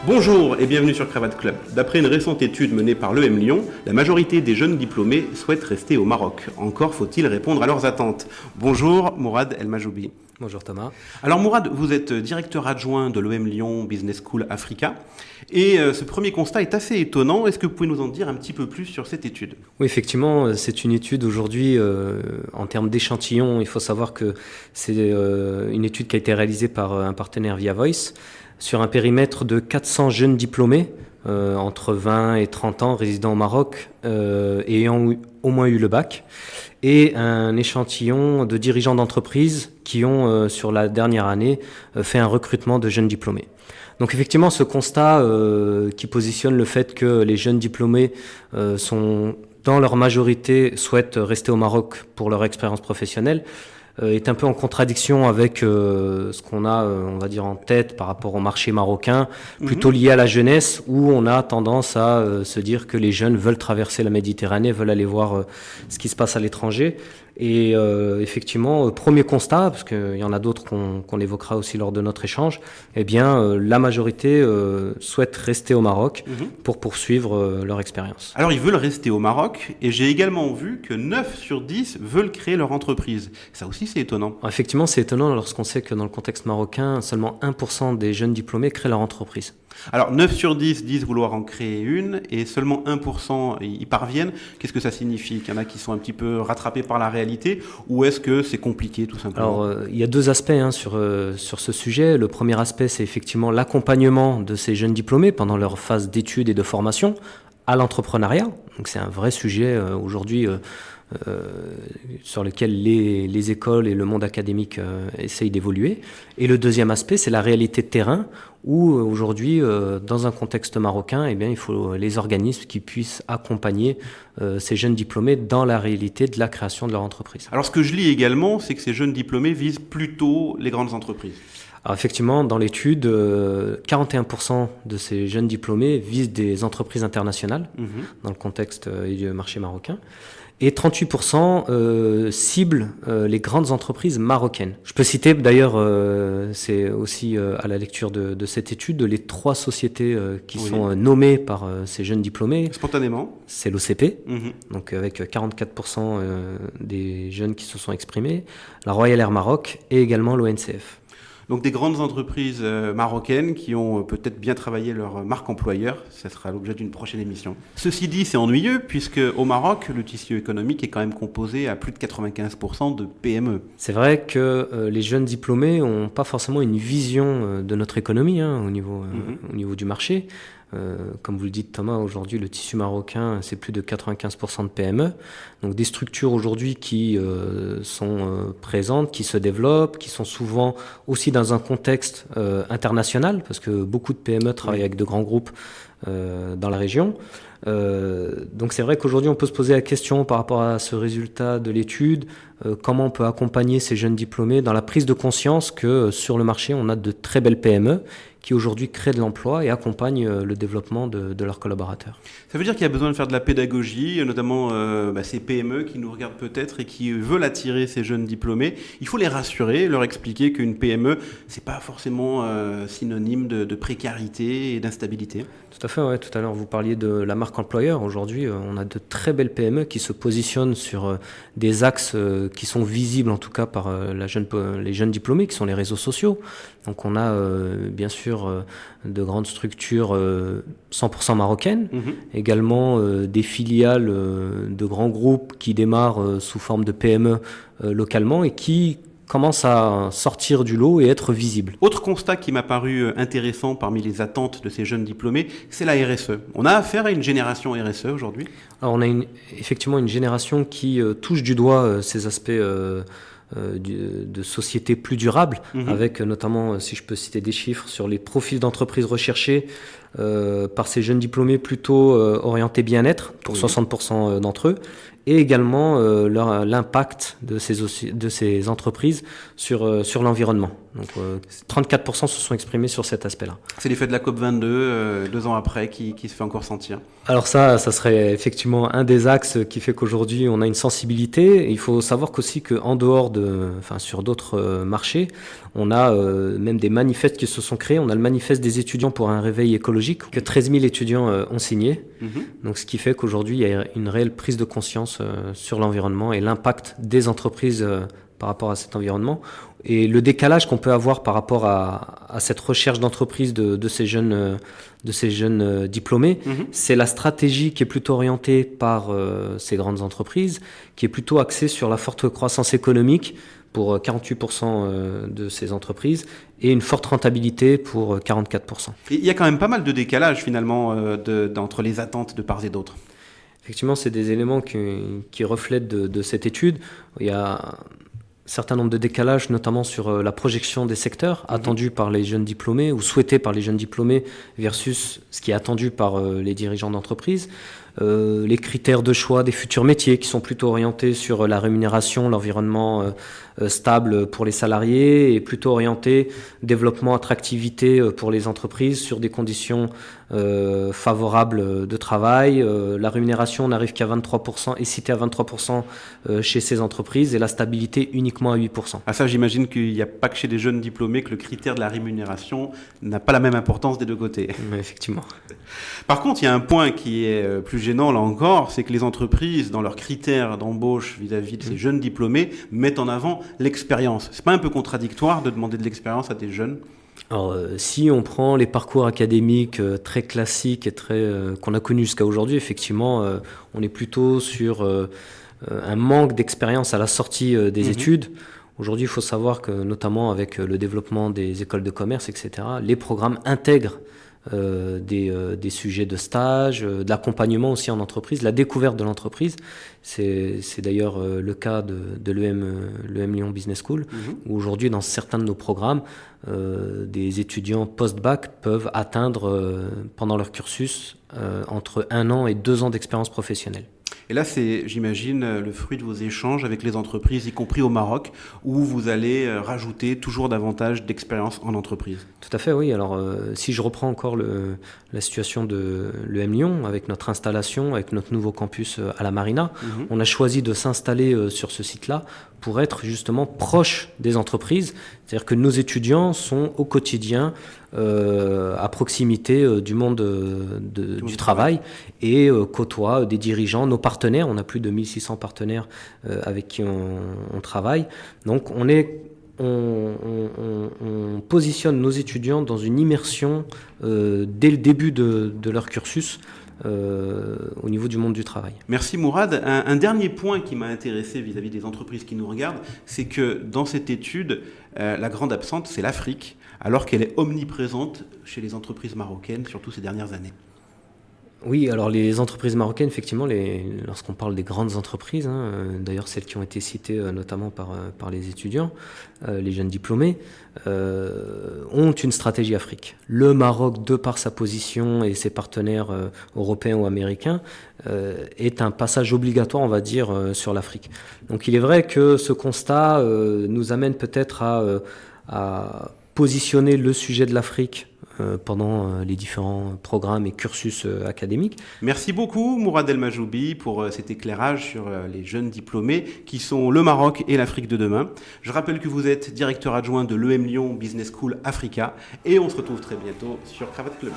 Bonjour et bienvenue sur Cravate Club. D'après une récente étude menée par l'EM Lyon, la majorité des jeunes diplômés souhaitent rester au Maroc. Encore faut-il répondre à leurs attentes. Bonjour Mourad El Majoubi. Bonjour Thomas. Alors Mourad, vous êtes directeur adjoint de l'EM Lyon Business School Africa et ce premier constat est assez étonnant. Est-ce que vous pouvez nous en dire un petit peu plus sur cette étude ? Oui, effectivement, c'est une étude aujourd'hui en termes d'échantillons. Il faut savoir que c'est une étude qui a été réalisée par un partenaire Via Voice sur un périmètre de 400 jeunes diplômés entre 20 et 30 ans résidant au Maroc ayant au moins eu le bac, et un échantillon de dirigeants d'entreprises qui ont, sur la dernière année, fait un recrutement de jeunes diplômés. Donc effectivement, ce constat qui positionne le fait que les jeunes diplômés sont, dans leur majorité, souhaitent rester au Maroc pour leur expérience professionnelle, est un peu en contradiction avec ce qu'on a, on va dire, en tête par rapport au marché marocain, plutôt lié à la jeunesse, où on a tendance à se dire que les jeunes veulent traverser la Méditerranée, veulent aller voir ce qui se passe à l'étranger. Et effectivement, premier constat, parce qu'il y en a d'autres qu'on évoquera aussi lors de notre échange, eh bien, la majorité souhaite rester au Maroc pour poursuivre leur expérience. Alors ils veulent rester au Maroc et j'ai également vu que 9 sur 10 veulent créer leur entreprise. Ça aussi c'est étonnant. Alors, effectivement, c'est étonnant lorsqu'on sait que dans le contexte marocain, seulement 1% des jeunes diplômés créent leur entreprise. Alors 9 sur 10 disent vouloir en créer une et seulement 1% y parviennent. Qu'est-ce que ça signifie ? Qu'il y en a qui sont un petit peu rattrapés par la réalité ou est-ce que c'est compliqué tout simplement ? Alors il y a deux aspects sur ce sujet. Le premier aspect, c'est effectivement l'accompagnement de ces jeunes diplômés pendant leur phase d'études et de formation à l'entrepreneuriat. Donc c'est un vrai sujet aujourd'hui sur lequel les écoles et le monde académique essayent d'évoluer. Et le deuxième aspect, c'est la réalité de terrain, où aujourd'hui, dans un contexte marocain, eh bien, il faut les organismes qui puissent accompagner ces jeunes diplômés dans la réalité de la création de leur entreprise. Alors ce que je lis également, c'est que ces jeunes diplômés visent plutôt les grandes entreprises. Alors effectivement, dans l'étude, 41% de ces jeunes diplômés visent des entreprises internationales dans le contexte du marché marocain. Et 38% ciblent les grandes entreprises marocaines. Je peux citer d'ailleurs, c'est aussi à la lecture de cette étude, les 3 sociétés qui sont nommées par ces jeunes diplômés. Spontanément. C'est l'OCP, donc avec 44% des jeunes qui se sont exprimés, la Royal Air Maroc et également l'ONCF. Donc des grandes entreprises marocaines qui ont peut-être bien travaillé leur marque employeur. Ça sera l'objet d'une prochaine émission. Ceci dit, c'est ennuyeux puisque au Maroc, le tissu économique est quand même composé à plus de 95% de PME. C'est vrai que les jeunes diplômés n'ont pas forcément une vision de notre économie au niveau du marché. Comme vous le dites Thomas, aujourd'hui le tissu marocain c'est plus de 95% de PME, donc des structures aujourd'hui qui sont présentes, qui se développent, qui sont souvent aussi dans un contexte international, parce que beaucoup de PME travaillent avec de grands groupes dans la région. Donc c'est vrai qu'aujourd'hui on peut se poser la question par rapport à ce résultat de l'étude, comment on peut accompagner ces jeunes diplômés dans la prise de conscience que sur le marché on a de très belles PME qui aujourd'hui créent de l'emploi et accompagnent le développement de leurs collaborateurs. Ça veut dire qu'il y a besoin de faire de la pédagogie, notamment ces PME qui nous regardent peut-être et qui veulent attirer ces jeunes diplômés. Il faut les rassurer, leur expliquer qu'une PME, c'est pas forcément synonyme de précarité et d'instabilité. Tout à fait, ouais. Tout à l'heure, vous parliez de la marque employeur. Aujourd'hui, on a de très belles PME qui se positionnent sur des axes qui sont visibles, en tout cas, par les jeunes diplômés, qui sont les réseaux sociaux. Donc, on a bien sûr de grandes structures 100% marocaines, également des filiales de grands groupes qui démarrent sous forme de PME localement et qui commence à sortir du lot et être visible. Autre constat qui m'a paru intéressant parmi les attentes de ces jeunes diplômés, c'est la RSE. On a affaire à une génération RSE aujourd'hui ? Alors on a effectivement une génération qui touche du doigt ces aspects de société plus durable, avec notamment, si je peux citer des chiffres, sur les profils d'entreprises recherchés, par ces jeunes diplômés plutôt orientés bien-être pour 60% d'entre eux, et également l'impact de ces entreprises sur l'environnement. Donc 34% se sont exprimés sur cet aspect-là. C'est l'effet de la COP22, 2 ans après, qui se fait encore sentir. Alors ça serait effectivement un des axes qui fait qu'aujourd'hui on a une sensibilité. Il faut savoir qu'aussi qu'en dehors sur d'autres marchés, on a même des manifestes qui se sont créés. On a le manifeste des étudiants pour un réveil écologique que 13 000 étudiants ont signé. Donc ce qui fait qu'aujourd'hui il y a une réelle prise de conscience sur l'environnement et l'impact des entreprises par rapport à cet environnement. Et le décalage qu'on peut avoir par rapport à cette recherche d'entreprise de ces jeunes diplômés, c'est la stratégie qui est plutôt orientée par ces grandes entreprises, qui est plutôt axée sur la forte croissance économique pour 48% de ces entreprises et une forte rentabilité pour 44%. Et il y a quand même pas mal de décalage finalement entre les attentes de part et d'autre. Effectivement, c'est des éléments qui reflètent de cette étude. Il y a un certain nombre de décalages, notamment sur la projection des secteurs attendus par les jeunes diplômés ou souhaités par les jeunes diplômés versus ce qui est attendu par les dirigeants d'entreprise. Les critères de choix des futurs métiers qui sont plutôt orientés sur la rémunération, l'environnement stable pour les salariés et plutôt orientés développement, attractivité pour les entreprises sur des conditions favorables de travail. La rémunération n'arrive qu'à 23%, est citée à 23% chez ces entreprises et la stabilité uniquement à 8%. Ah ça, j'imagine qu'il n'y a pas que chez les jeunes diplômés que le critère de la rémunération n'a pas la même importance des deux côtés. Mais effectivement. Par contre, il y a un point qui est plus gênant là encore, c'est que les entreprises, dans leurs critères d'embauche vis-à-vis de ces jeunes diplômés, mettent en avant l'expérience. C'est pas un peu contradictoire de demander de l'expérience à des jeunes ? Alors, si on prend les parcours académiques très classiques et qu'on a connus jusqu'à aujourd'hui, effectivement, on est plutôt sur un manque d'expérience à la sortie des études. Aujourd'hui, il faut savoir que, notamment avec le développement des écoles de commerce, etc., les programmes intègrent des sujets de stage, de l'accompagnement aussi en entreprise, la découverte de l'entreprise. C'est d'ailleurs le cas de l'EM Lyon Business School, où aujourd'hui, dans certains de nos programmes, des étudiants post-bac peuvent atteindre, pendant leur cursus, entre 1 an et 2 ans d'expérience professionnelle. Et là, c'est, j'imagine, le fruit de vos échanges avec les entreprises, y compris au Maroc, où vous allez rajouter toujours davantage d'expérience en entreprise. Tout à fait, oui. Alors, si je reprends encore la situation de l'EM Lyon, avec notre installation, avec notre nouveau campus à la Marina, on a choisi de s'installer sur ce site-là pour être justement proche des entreprises. C'est-à-dire que nos étudiants sont au quotidien à proximité du monde du travail et côtoient des dirigeants, nos partenaires. On a plus de 1600 partenaires avec qui on travaille. Donc on positionne nos étudiants dans une immersion dès le début de leur cursus au niveau du monde du travail. Merci Mourad. Un dernier point qui m'a intéressé vis-à-vis des entreprises qui nous regardent, c'est que dans cette étude, la grande absente, c'est l'Afrique, alors qu'elle est omniprésente chez les entreprises marocaines, surtout ces dernières années. Oui, alors les entreprises marocaines, effectivement, lorsqu'on parle des grandes entreprises, d'ailleurs celles qui ont été citées notamment par les étudiants, les jeunes diplômés, ont une stratégie Afrique. Le Maroc, de par sa position et ses partenaires européens ou américains, est un passage obligatoire, on va dire, sur l'Afrique. Donc il est vrai que ce constat nous amène peut-être à positionner le sujet de l'Afrique pendant les différents programmes et cursus académiques. Merci beaucoup Mourad El Majoubi pour cet éclairage sur les jeunes diplômés qui sont le Maroc et l'Afrique de demain. Je rappelle que vous êtes directeur adjoint de l'EM Lyon Business School Africa et on se retrouve très bientôt sur Cravate Club.